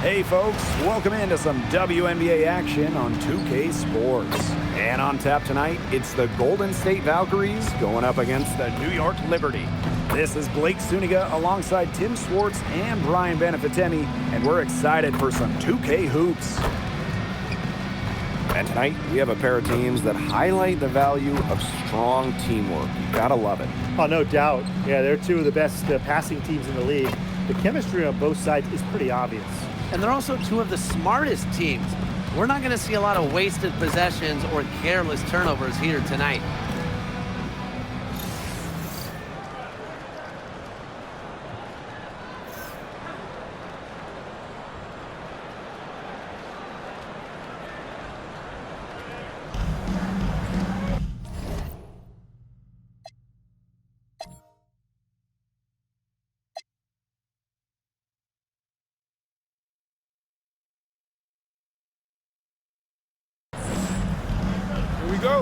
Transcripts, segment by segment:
Hey folks, welcome into some WNBA action on 2K Sports. And on tap tonight, it's the Golden State Valkyries going up against the New York Liberty. This is Blake Suniga alongside Tim Swartz and Brian Beneficemi, and we're excited for some 2K hoops. And tonight, we have a pair of teams that highlight the value of strong teamwork. You gotta love it. Oh, no doubt. Yeah, they're two of the best passing teams in the league. The chemistry on both sides is pretty obvious. And they're also two of the smartest teams. We're not going to see a lot of wasted possessions or careless turnovers here tonight. Go.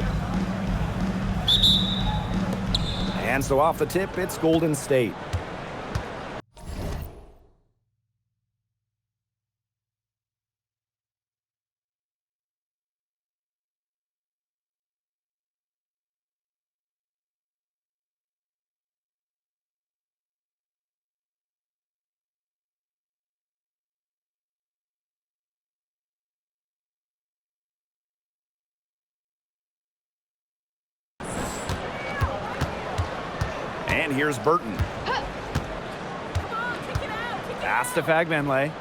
And so off the tip, it's Golden State. And here's Burton. Pass to Fagbenle.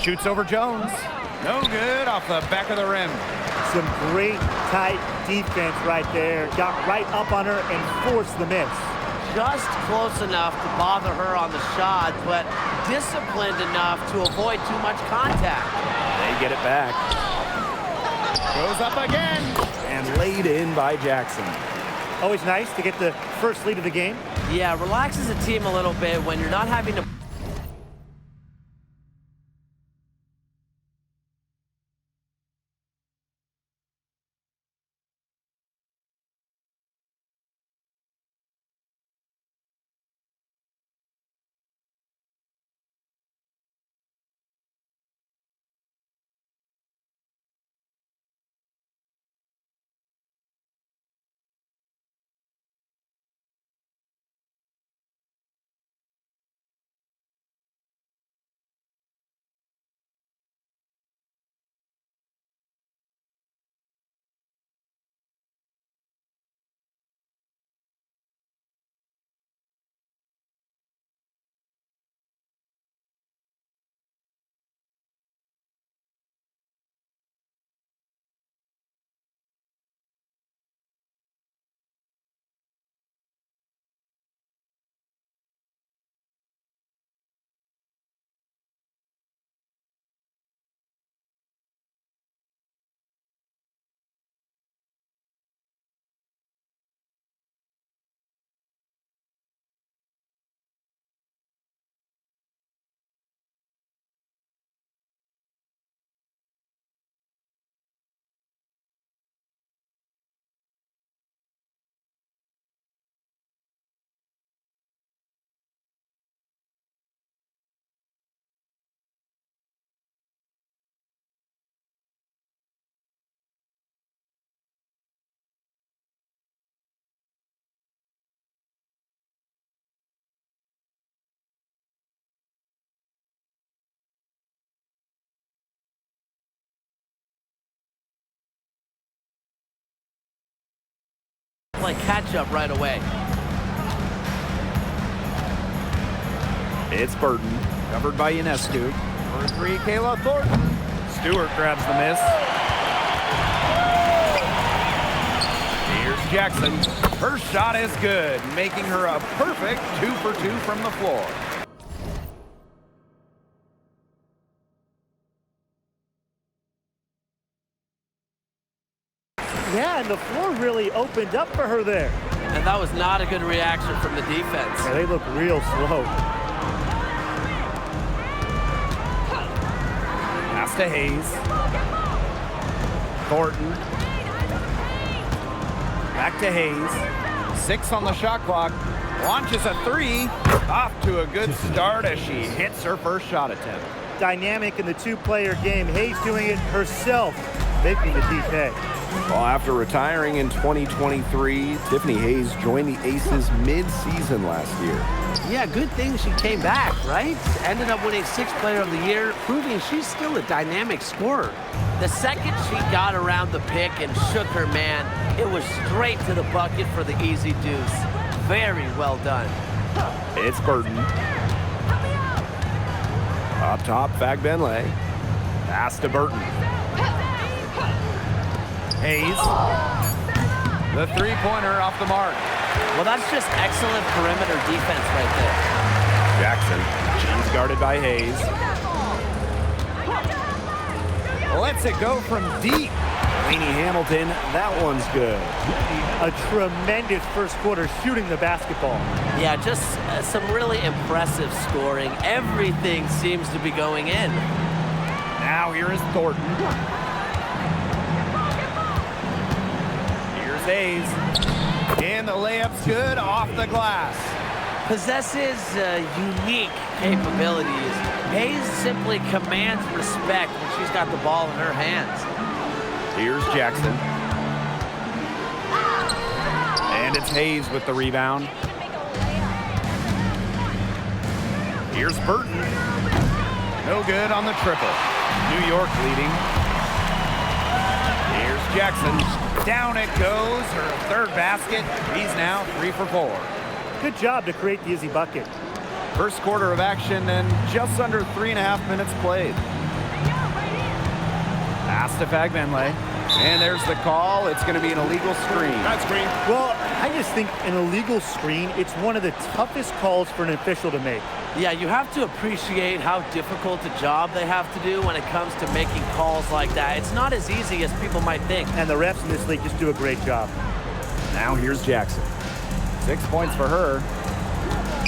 Shoots over Jones. No good off the back of the rim. Some great tight defense right there. Got right up on her and forced the miss. Just close enough to bother her on the shot, but disciplined enough to avoid too much contact. They get it back. Goes up again. And laid in by Jackson. Always nice to get the first lead of the game. Yeah, relaxes the team a little bit when you're not having to... Like catch up right away. It's Burton, covered by Ionescu. For three, Kayla Thornton. Stewart grabs the miss. Here's Jackson. Her shot is good, making her a perfect 2 for 2 from the floor. Yeah, and the floor really opened up for her there. And that was not a good reaction from the defense. Yeah, they look real slow. Pass to Hayes. Thornton. Back to Hayes. 6 on the shot clock. Launches a 3. Off to a good start as she hits her first shot attempt. dynamic in the two-player game. Hayes doing it herself, making the DK. Well, after retiring in 2023, Tiffany Hayes joined the Aces mid-season last year. Yeah, good thing she came back, right? Ended up winning 6th Player of the Year, proving she's still a dynamic scorer. The second she got around the pick and shook her man, it was straight to the bucket for the easy deuce. Very well done. It's Burton. Up top, Fagbenle. Pass to Burton. Hayes. The three-pointer off the mark. Well, that's just excellent perimeter defense right there. Jackson. She's guarded by Hayes. Lets it go from deep. Lainey Hamilton, that one's good. A tremendous first quarter shooting the basketball. Yeah, just some really impressive scoring. Everything seems to be going in. Now here is Thornton. Here's Hayes. And the layup's good off the glass. Possesses unique capabilities. Hayes simply commands respect when she's got the ball in her hands. Here's Jackson. And it's Hayes with the rebound. Here's Burton. No good on the triple. New York leading. Here's Jackson. Down it goes. Her third basket. He's now 3 for 4. Good job to create the easy bucket. First quarter of action and just under 3.5 minutes played. Pass to Fagbenle. And there's the call. It's going to be an illegal screen. Not screen. Well, I just think an illegal screen, it's one of the toughest calls for an official to make. Yeah, you have to appreciate how difficult a job they have to do when it comes to making calls like that. It's not as easy as people might think. And the refs in this league just do a great job. Now here's Jackson. 6 points for her.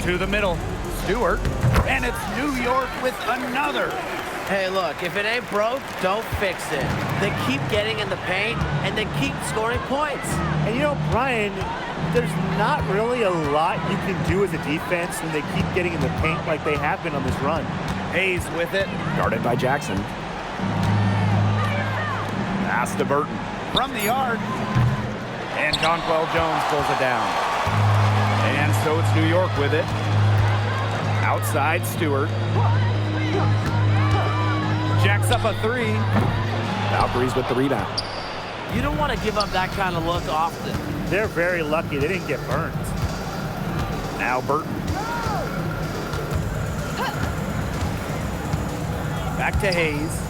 To the middle. Stewart. And it's New York with another. Hey, look, if it ain't broke, don't fix it. They keep getting in the paint, and they keep scoring points. And you know, Brian, there's not really a lot you can do as a defense when they keep getting in the paint like they have been on this run. Hayes with it. Guarded by Jackson. Pass to Burton. From the yard. And Jonquel Jones pulls it down. And so it's New York with it. Outside Stewart. Jacks up a 3. Valkyries with the rebound. You don't want to give up that kind of look often. They're very lucky they didn't get burned. Now Burton. Back to Hayes.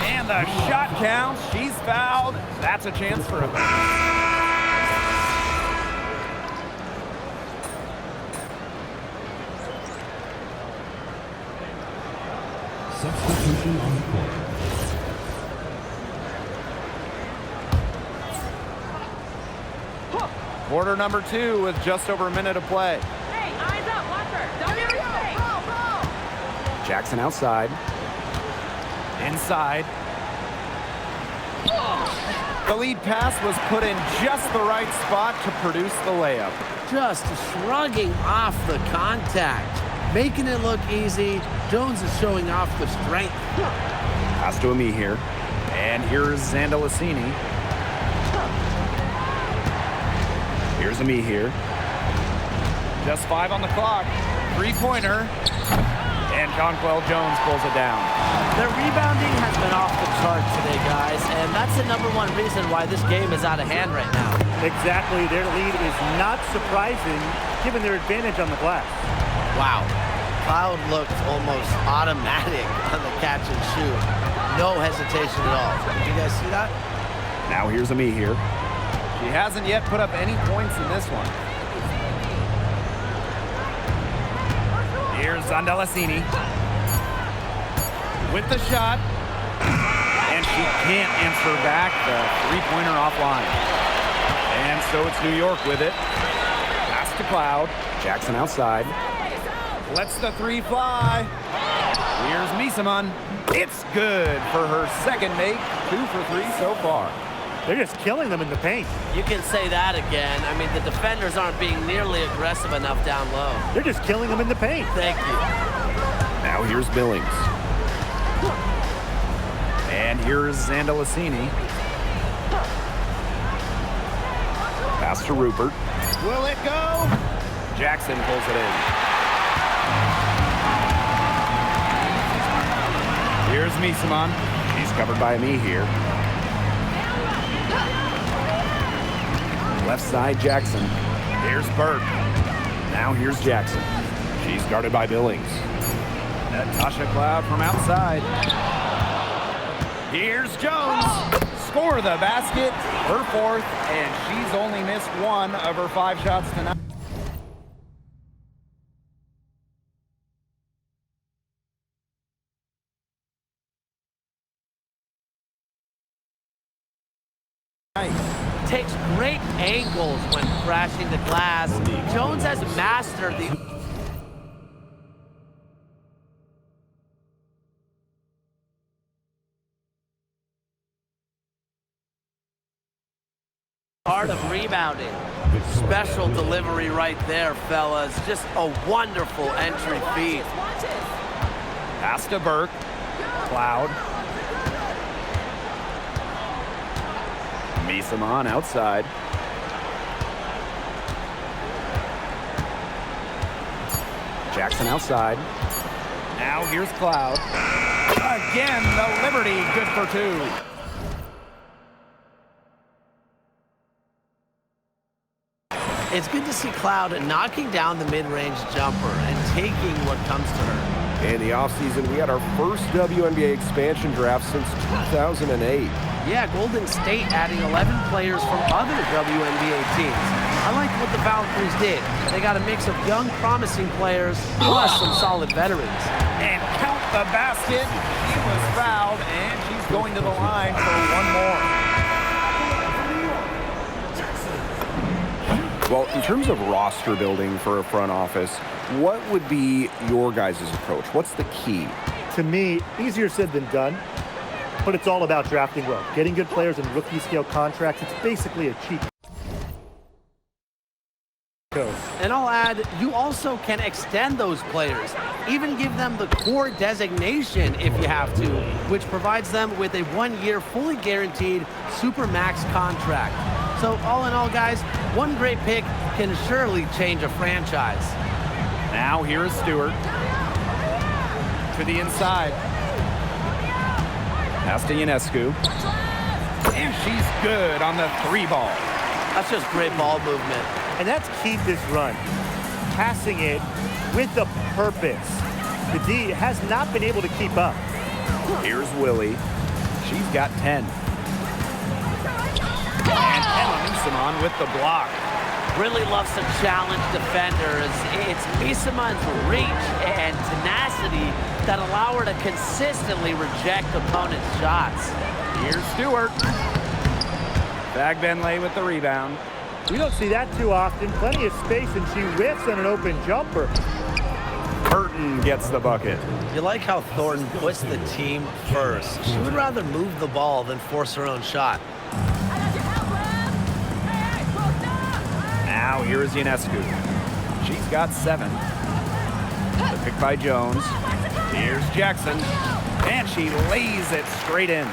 And the shot counts. She's fouled. That's a chance for a Substitution on the court. Quarter number 2 with just over a minute of play. Hey, eyes up, watch her. Don't give her space. Jackson outside. Inside. The lead pass was put in just the right spot to produce the layup. Just shrugging off the contact. Making it look easy. Jones is showing off the strength. Pass to Ami here. And here's Zandalicini. Here's Ami here. Just 5 on the clock. 3-pointer. And Jonquel Jones pulls it down. Their rebounding has been off the chart today, guys, and that's the #1 reason why this game is out of hand right now. Exactly. Their lead is not surprising given their advantage on the glass. Wow. Cloud looked almost automatic on the catch and shoot. No hesitation at all. Did you guys see that? Now here's Ami here. She hasn't yet put up any points in this one. Here's Zandalicini with the shot. And she can't answer back the 3-pointer offline. And so it's New York with it. Pass to Cloud. Jackson outside. Lets the 3 fly. Here's Misaman. It's good for her second make. 2 for 3 so far. They're just killing them in the paint. You can say that again. I mean, the defenders aren't being nearly aggressive enough down low. They're just killing them in the paint. Thank you. Now here's Billings. And here's Zandalicini. Pass to Rupert. Will it go? Jackson pulls it in. Here's Misaman. He's covered by me here. Left side, Jackson. Here's Burke. Now here's Jackson. She's guarded by Billings. Natasha Cloud from outside. Here's Jones. Score the basket. Her fourth, and she's only missed one of her 5 shots tonight. Takes great angles when crashing the glass. Jones has mastered the art of rebounding. Special delivery right there, fellas. Just a wonderful entry feed. Pass to Burke. Cloud. Misaman outside. Jackson outside. Now here's Cloud. Again, the Liberty, good for 2. It's good to see Cloud knocking down the mid-range jumper and taking what comes to her. In the offseason, we had our first WNBA expansion draft since 2008. Yeah, Golden State adding 11 players from other WNBA teams. I like what the Valkyries did. They got a mix of young, promising players, plus some solid veterans. And count the basket. She was fouled, and she's going to the line for one more. Well, in terms of roster building for a front office, what would be your guys' approach? What's the key? To me, easier said than done, but it's all about drafting well. Getting good players in rookie-scale contracts, it's basically a cheat code. And I'll add, you also can extend those players, even give them the core designation if you have to, which provides them with a 1-year fully guaranteed Supermax contract. So all in all, guys, one great pick can surely change a franchise. Now here is Stewart. To the inside. Pass to Ionescu. And she's good on the 3 ball. That's just great ball movement. And that's key to this run. Passing it with a purpose. The D has not been able to keep up. Here's Willie. She's got 10. And Emma Misaman with the block. Really loves to challenge defenders. It's Misaman's reach and tenacity that allow her to consistently reject opponents' shots. Here's Stewart. Bag Benlay with the rebound. We don't see that too often. Plenty of space, and she whiffs on an open jumper. Burton gets the bucket. You like how Thornton puts the team first. She would rather move the ball than force her own shot. Now here is Ionescu. She's got 7. The pick by Jones. Here's Jackson. And she lays it straight in.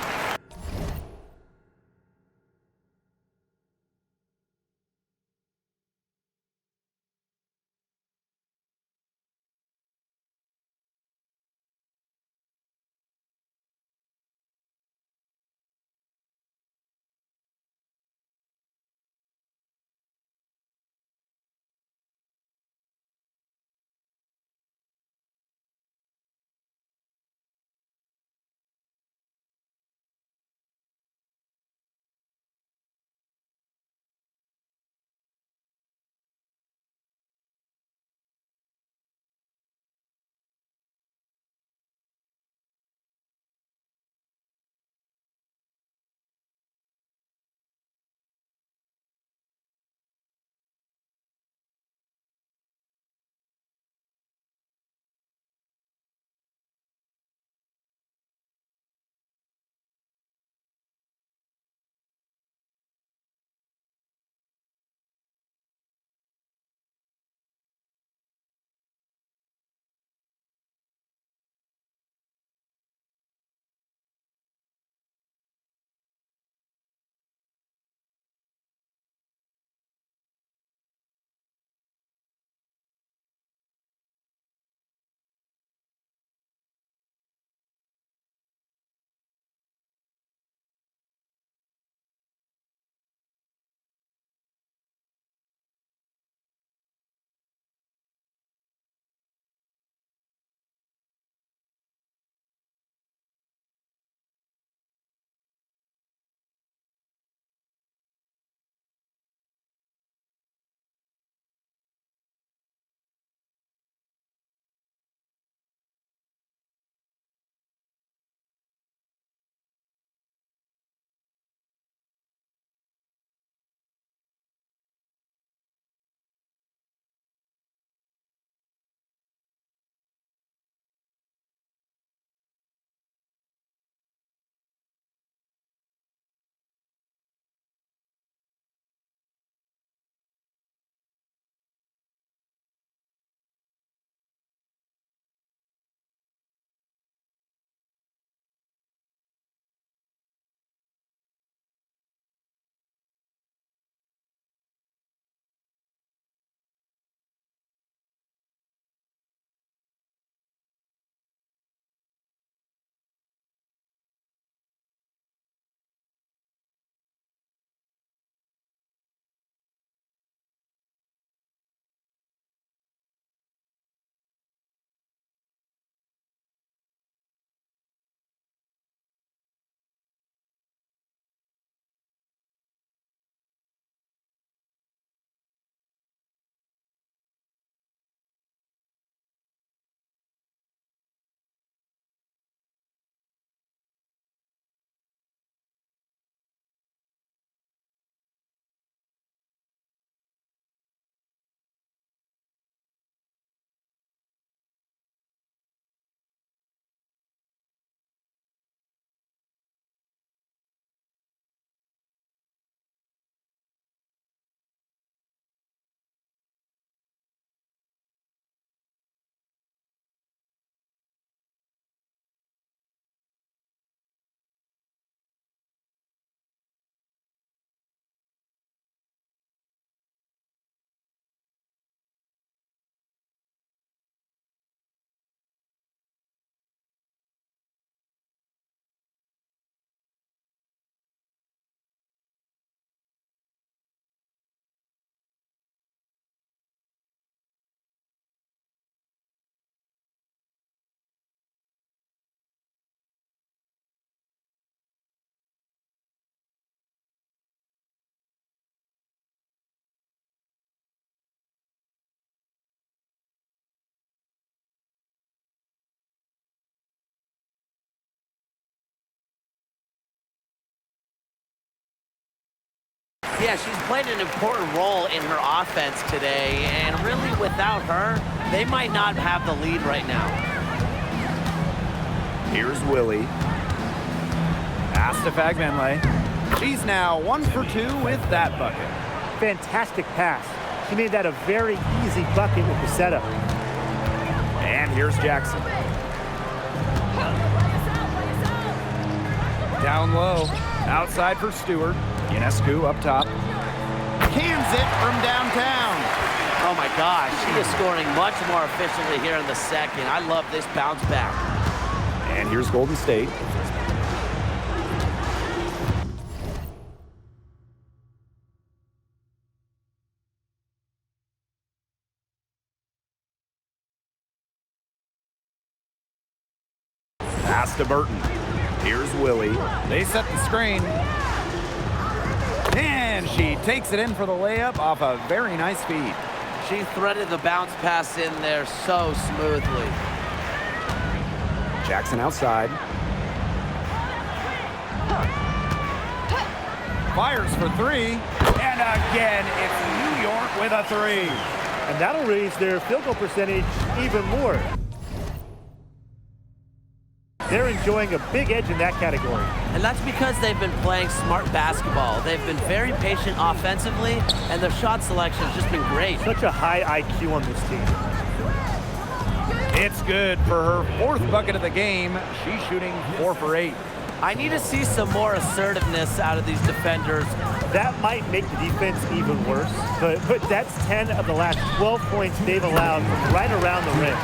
Yeah, she's played an important role in her offense today, and really without her, they might not have the lead right now. Here's Willie. Pass to Fagbenle. She's now 1 for 2 with that bucket. Fantastic pass. She made that a very easy bucket with the setup. And here's Jackson. Down low. Outside for Stewart. Ionescu up top. Cans it from downtown. Oh my gosh, she is scoring much more efficiently here in the second. I love this bounce back. And here's Golden State. Pass to Burton. Here's Willie. They set the screen. And she takes it in for the layup off a very nice feed. She threaded the bounce pass in there so smoothly. Jackson outside. Fires for three. And again, it's New York with a three. And that'll raise their field goal percentage even more. They're enjoying a big edge in that category. And that's because they've been playing smart basketball. They've been very patient offensively, and their shot selection has just been great. Such a high IQ on this team. It's good for her 4th bucket of the game. She's shooting 4 for 8. I need to see some more assertiveness out of these defenders. That might make the defense even worse, but that's 10 of the last 12 points they've allowed from right around the rim.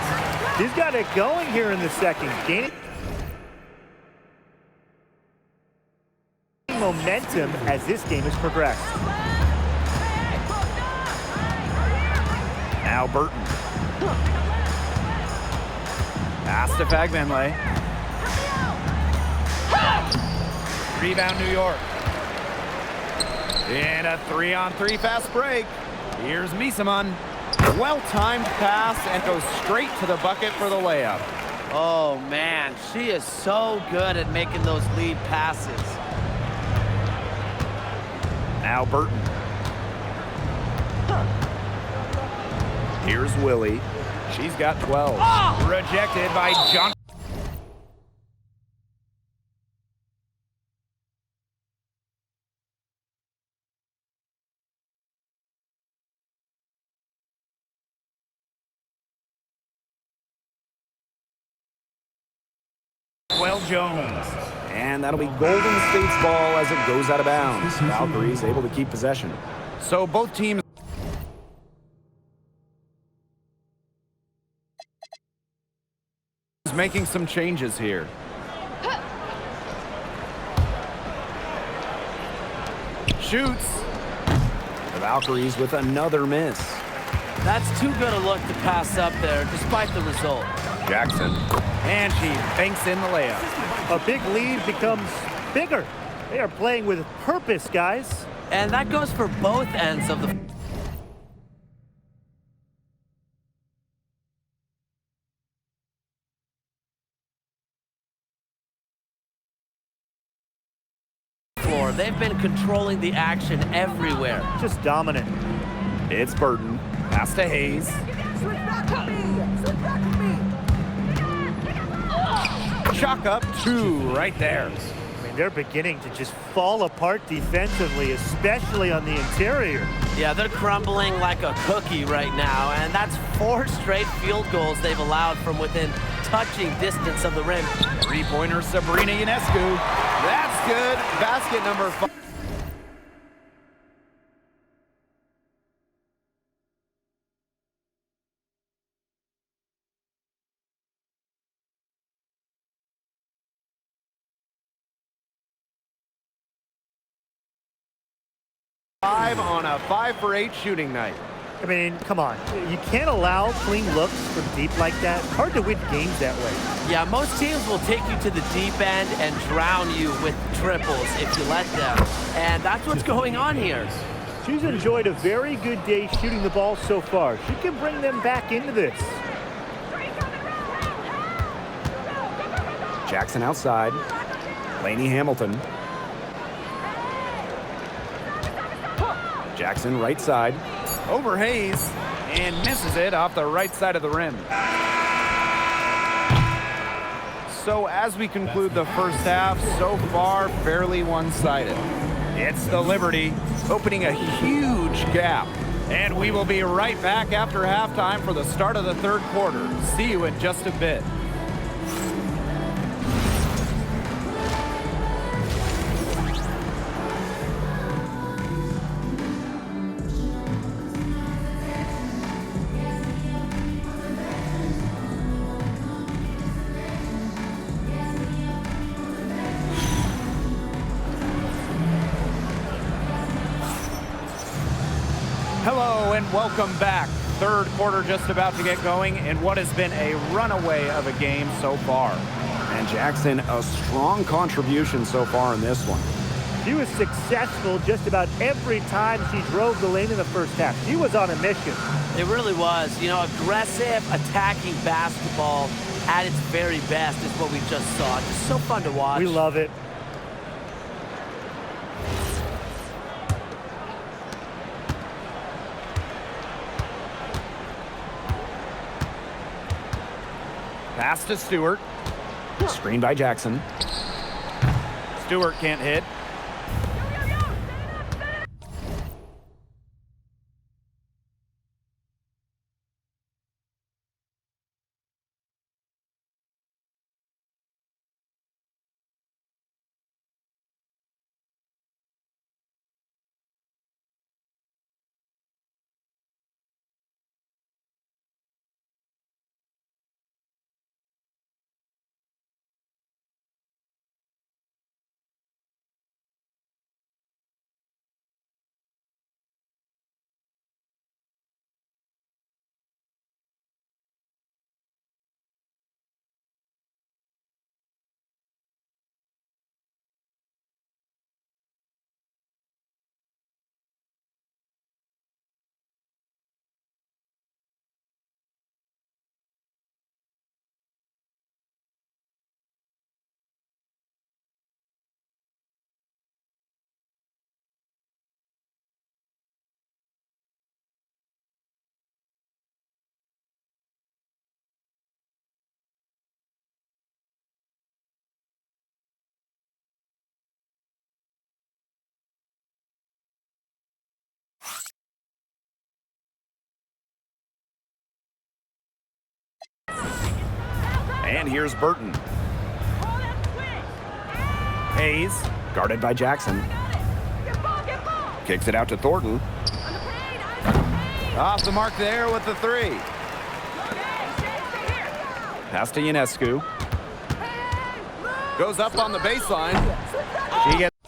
She's got it going here in the second. Gaining momentum as this game has progressed. Now Burton. Pass to Fagbenle. Rebound New York. And a 3-on-3 fast break. Here's Misaman. Well-timed pass and goes straight to the bucket for the layup. Oh man, she is so good at making those lead passes. Now Burton. Here's Willie. She's got 12. Rejected by John. Jones. And that'll be Golden State's ball as it goes out of bounds. Valkyries able to keep possession. So both teams making some changes here. Shoots. The Valkyries with another miss. That's too good a look to pass up there, despite the result. Jackson. And she banks in the layup. A big lead becomes bigger. They are playing with purpose, guys. And that goes for both ends of the floor. They've been controlling the action everywhere. Just dominant. It's Burton. Pass to Hayes. Chalk up 2 right there. I mean, they're beginning to just fall apart defensively, especially on the interior. Yeah, they're crumbling like a cookie right now, and that's 4 straight field goals they've allowed from within touching distance of the rim. 3-pointer Sabrina Ionescu. That's good. Basket number 5. On a 5 for 8 shooting night. I mean, come on. You can't allow clean looks from deep like that. Hard to win games that way. Yeah, most teams will take you to the deep end and drown you with triples if you let them. And that's what's going on here. She's enjoyed a very good day shooting the ball so far. She can bring them back into this. Jackson outside. Jackson right side. Over Hayes. And misses it off the right side of the rim. So as we conclude the first half, so far fairly one-sided. It's the Liberty opening a huge gap. And we will be right back after halftime for the start of the third quarter. See you in just a bit. Hello and welcome back. Third quarter just about to get going in what has been a runaway of a game so far. And Jackson, a strong contribution so far in this one. She was successful just about every time she drove the lane in the first half. She was on a mission. It really was. You know, aggressive, attacking basketball at its very best is what we just saw. Just so fun to watch. We love it. Pass to Stewart. Screen by Jackson. Stewart can't hit. And here's Burton. Hayes, guarded by Jackson. Kicks it out to Thornton. Off the mark there with the three. Pass to Ionescu. Goes up on the baseline. She gets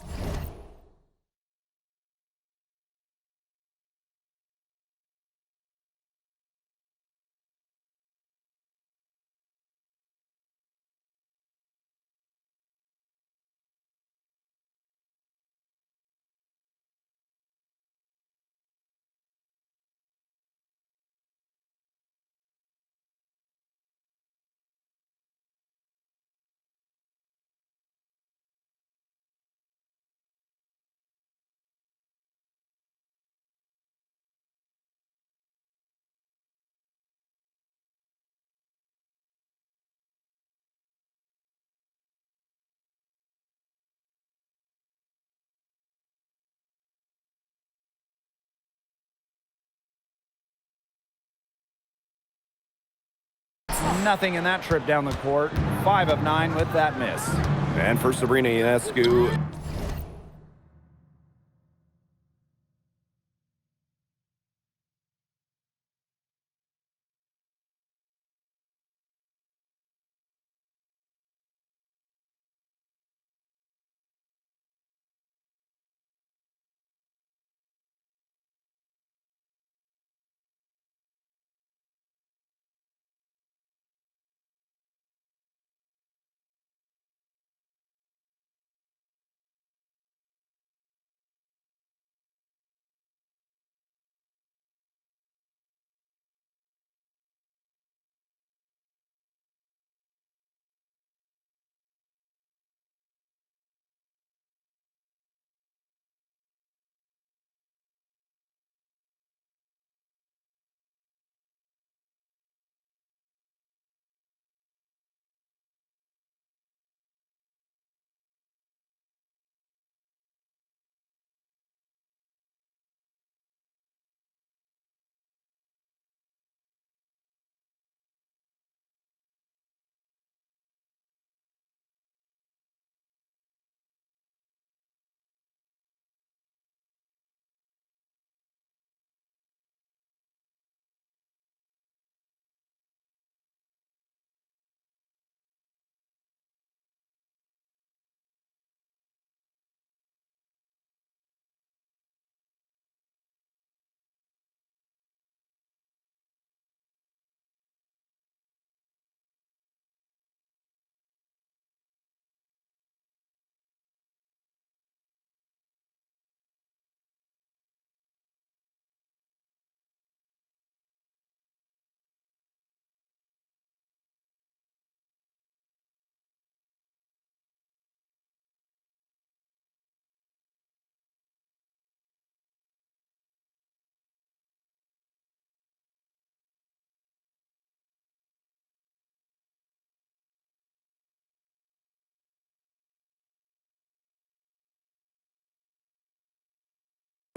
nothing in that trip down the court. 5 of 9 with that miss. And for Sabrina Ionescu,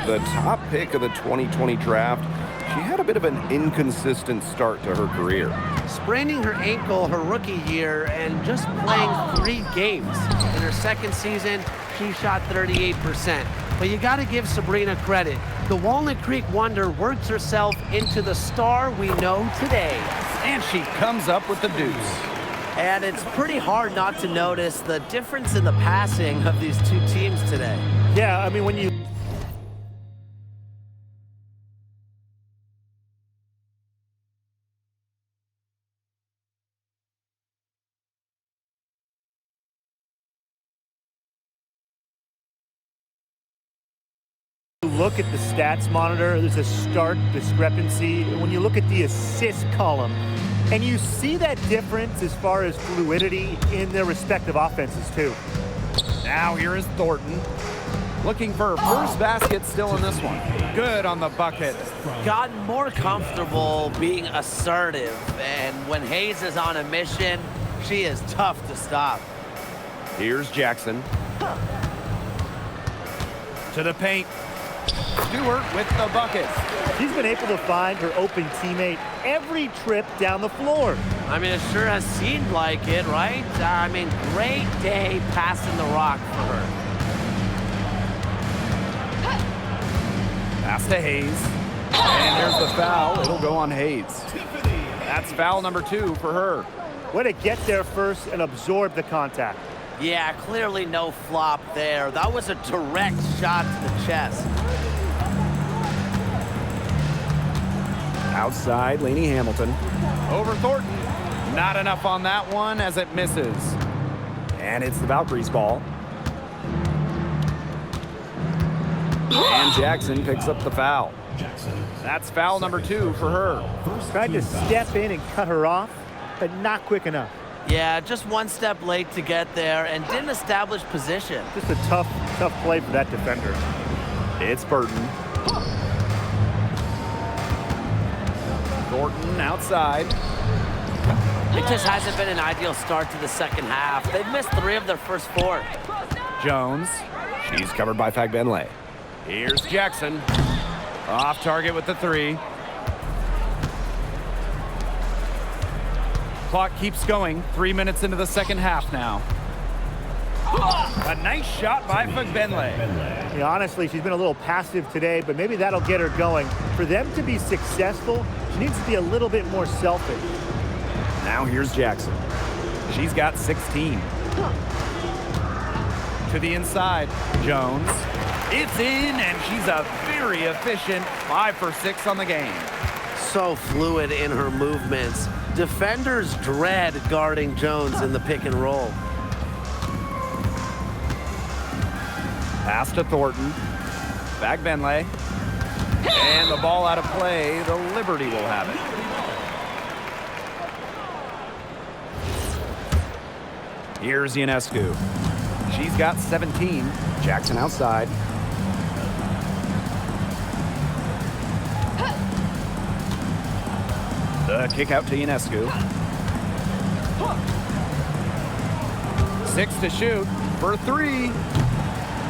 The top pick of the 2020 draft, she had a bit of an inconsistent start to her career. Spraining her ankle her rookie year and just playing 3 games. In her second season, she shot 38%. But you got to give Sabrina credit. The Walnut Creek Wonder works herself into the star we know today. And she comes up with the deuce. And it's pretty hard not to notice the difference in the passing of these two teams today. Yeah, I mean, when you look at the stats monitor, there's a stark discrepancy. When you look at the assist column, and you see that difference as far as fluidity in their respective offenses, too. Now here is Thornton. Looking for her first basket still in this one. Good on the bucket. Gotten more comfortable being assertive, and when Hayes is on a mission, she is tough to stop. Here's Jackson. To the paint. Stewart with the bucket. She's been able to find her open teammate every trip down the floor. I mean, it sure has seemed like it, right? I mean, great day passing the rock for her. Pass to Hayes. And there's the foul. It'll go on Hayes. That's foul number 2 for her. Way to get there first and absorb the contact. Yeah, clearly no flop there. That was a direct shot to the chest. Outside, Lainey Hamilton. Over Thornton. Not enough on that one as it misses. And it's the Valkyries' ball. And Jackson picks up the foul. That's foul number 2 for her. Tried to step in and cut her off, but not quick enough. Yeah, just one step late to get there and didn't establish position. Just a tough play for that defender. It's Burton. Thornton outside. It just hasn't been an ideal start to the second half. They've missed 3 of their first 4. Jones. She's covered by Fagbenle. Here's Jackson. Off target with the 3. Clock keeps going. 3 minutes into the second half now. A nice shot by Fagbenle. Yeah, honestly, she's been a little passive today, but maybe that'll get her going. For them to be successful, she needs to be a little bit more selfish. Now here's Jackson. She's got 16. To the inside, Jones. It's in, and she's a very efficient 5 for 6 on the game. So fluid in her movements. Defenders dread guarding Jones in the pick and roll. Pass to Thornton. Fagbenle. And the ball out of play. The Liberty will have it. Here's Ionescu. She's got 17. Jackson outside. The kick out to Ionescu. 6 to shoot for 3.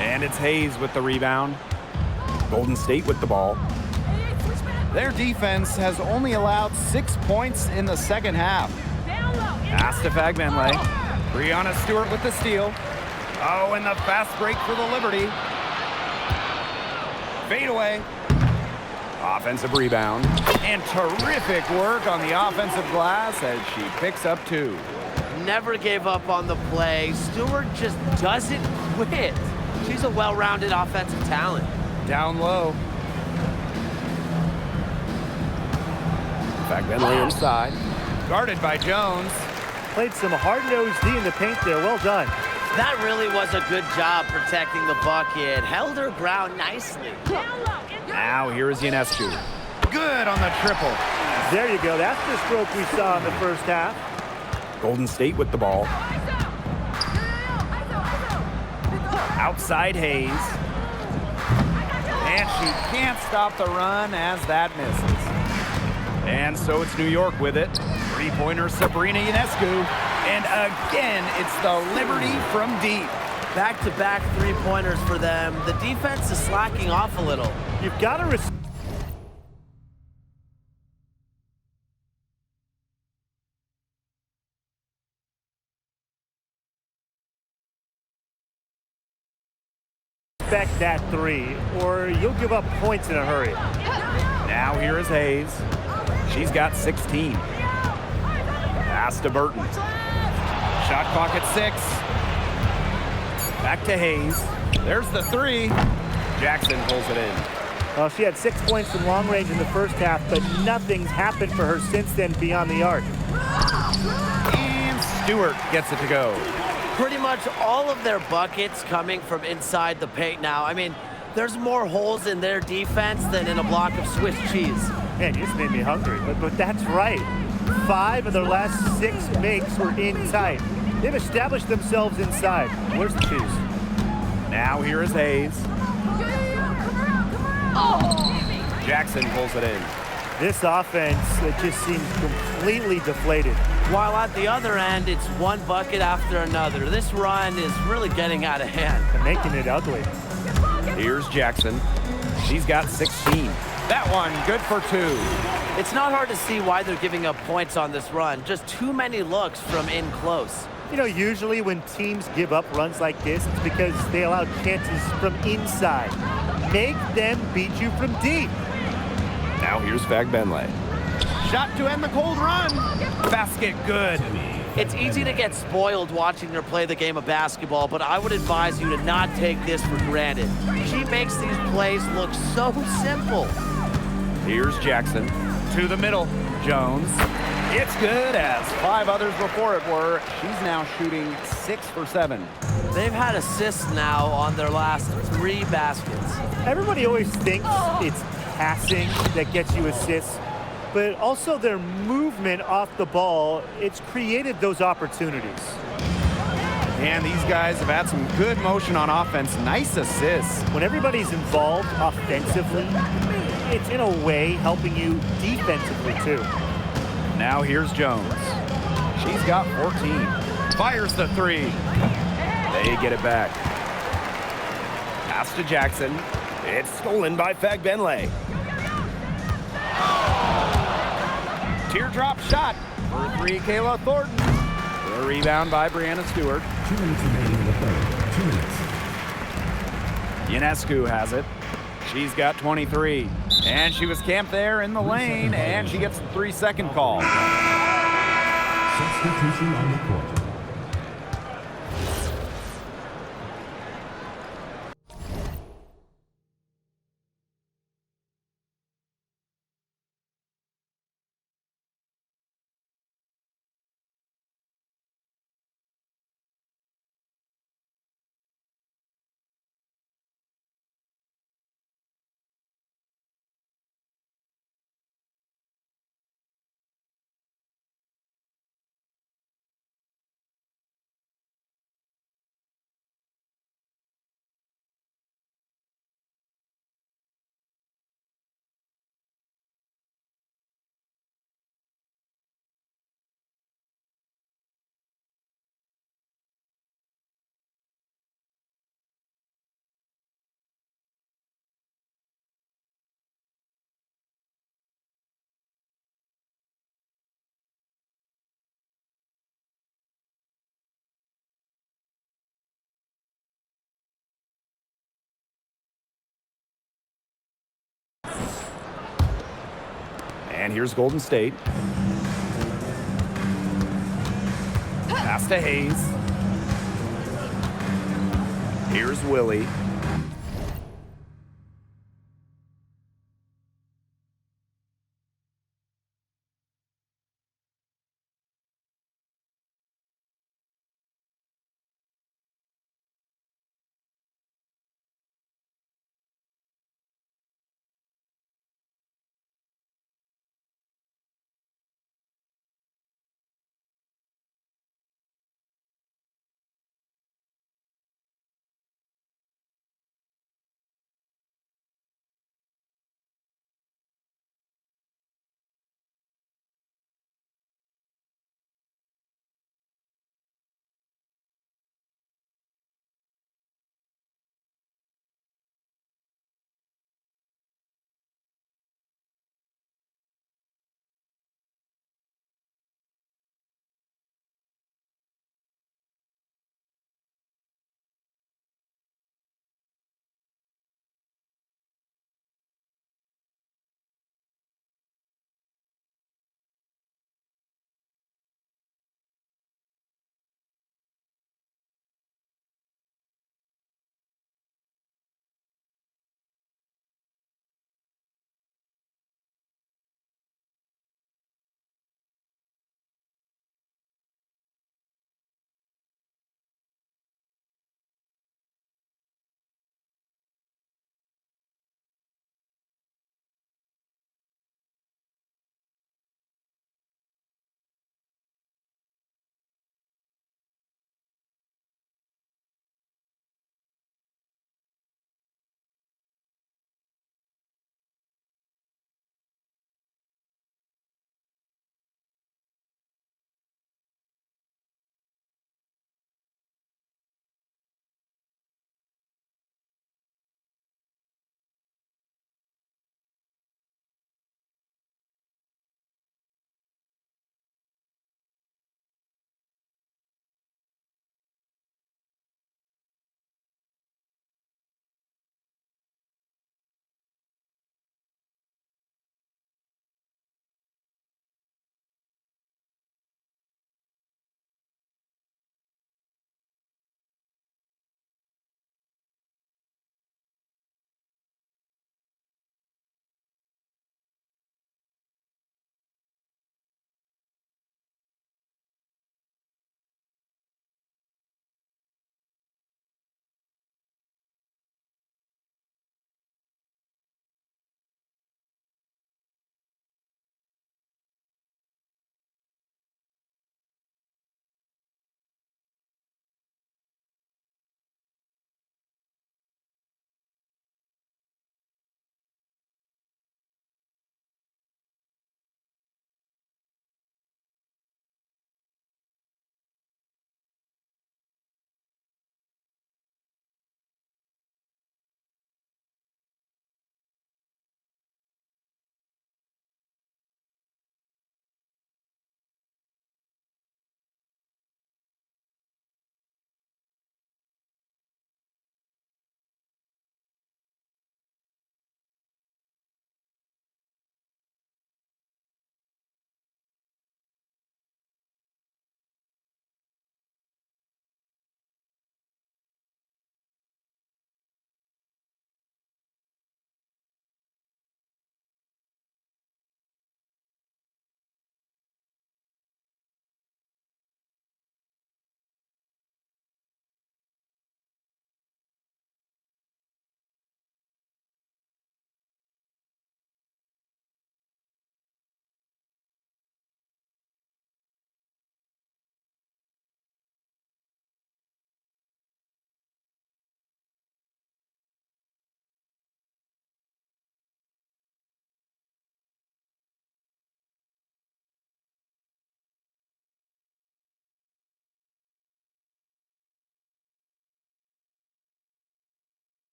And it's Hayes with the rebound. Golden State with the ball. Their defense has only allowed 6 points in the second half. Pass to Fagbenle. Breonna Stewart with the steal. Oh, and the fast break for the Liberty. Fade away. Offensive rebound. And terrific work on the offensive glass as she picks up 2. Never gave up on the play. Stewart just doesn't quit. She's a well-rounded offensive talent. Down low. Fagbenle inside. Guarded by Jones. Played some hard-nosed D in the paint there. Well done. That really was a good job protecting the bucket. Held her ground nicely. Now here is Ionescu. Good on the triple. There you go. That's the stroke we saw in the first half. Golden State with the ball. Outside Hayes. And she can't stop the run as that misses. And so it's New York with it. 3-pointer Sabrina Ionescu. And again, it's the Liberty from deep. Back-to-back three-pointers for them. The defense is slacking off a little. You've got to respect that three, or you'll give up points in a hurry. Now here is Hayes. She's got 16. Pass to Burton. Shot clock at 6. Back to Hayes. There's the three. Jackson pulls it in. Well, she had 6 points from long range in the first half, but nothing's happened for her since then beyond the arc. And Stewart gets it to go. Pretty much all of their buckets coming from inside the paint now. I mean, there's more holes in their defense than in a block of Swiss cheese. Man, you just made me hungry, but that's right. 5 of their last 6 makes were inside. They've established themselves inside. Where's the cheese? Now here is Hayes. Jackson pulls it in. This offense, it just seems completely deflated. While at the other end, it's one bucket after another. This run is really getting out of hand. And making it ugly. Here's Jackson. She's got 16. That one, good for 2. It's not hard to see why they're giving up points on this run. Just too many looks from in close. You know, usually when teams give up runs like this, it's because they allow chances from inside. Make them beat you from deep. Now here's Fagbenle. Shot to end the cold run. Basket good. It's easy to get spoiled watching her play the game of basketball, but I would advise you to not take this for granted. She makes these plays look so simple. Here's Jackson. To the middle. Jones. It's good, as 5 others before it were. She's now shooting 6 for 7. They've had assists now on their last 3 baskets. Everybody always thinks it's passing that gets you assists, but also their movement off the ball, it's created those opportunities. And these guys have had some good motion on offense. Nice assists. When everybody's involved offensively, it's in a way helping you defensively too. Now here's Jones. She's got 14. Fires the 3. They get it back. Pass to Jackson. It's stolen by Fagbenle. Teardrop shot for 3, Kayla Thornton. The rebound by Brianna Stewart. 2 minutes remaining in the third. 2 minutes. Ionescu has it. She's got 23. And she was camped there in the lane, and she gets the 3-second call. Substitution on the court. And here's Golden State. Pass to Hayes. Here's Willie.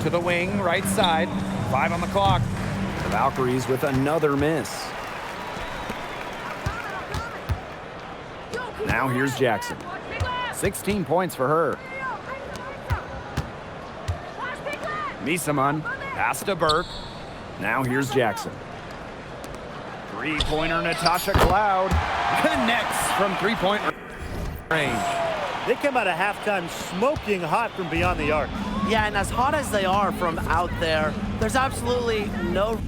to the wing, right side. 5 on the clock. The Valkyries with another miss. Now here's Jackson. 16 points for her. Misaman, pass to Burke. Now here's Jackson. Three-pointer Natasha Cloud connects from three-point range. They come out of halftime smoking hot from beyond the arc. Yeah, and as hot as they are from out there, there's absolutely no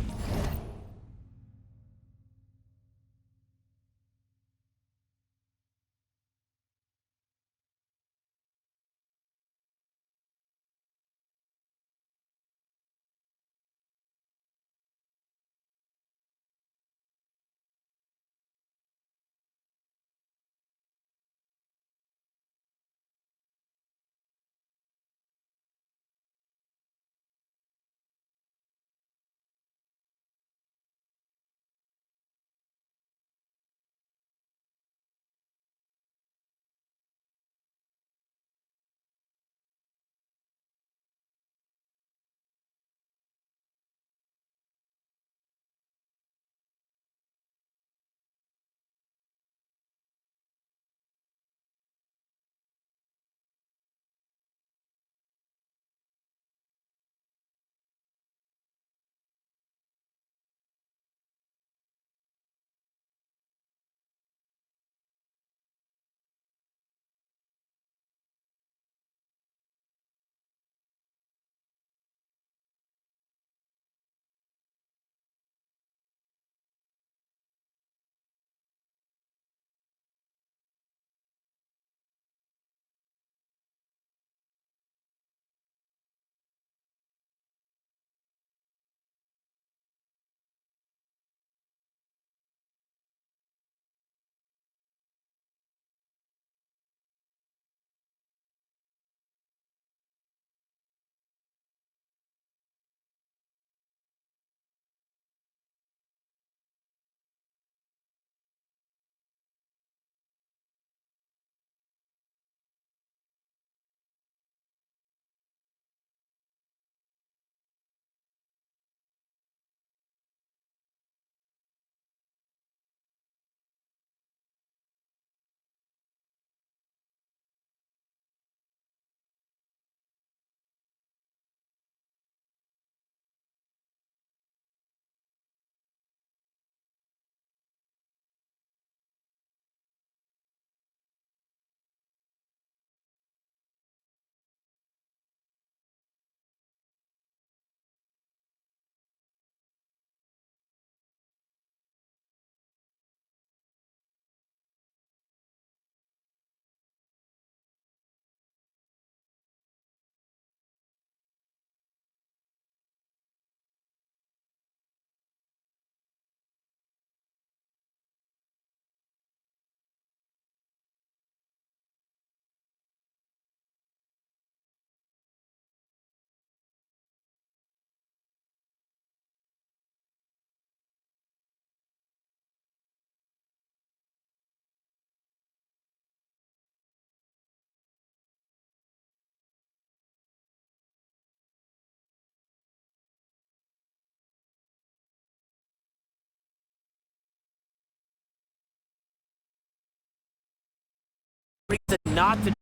reason not to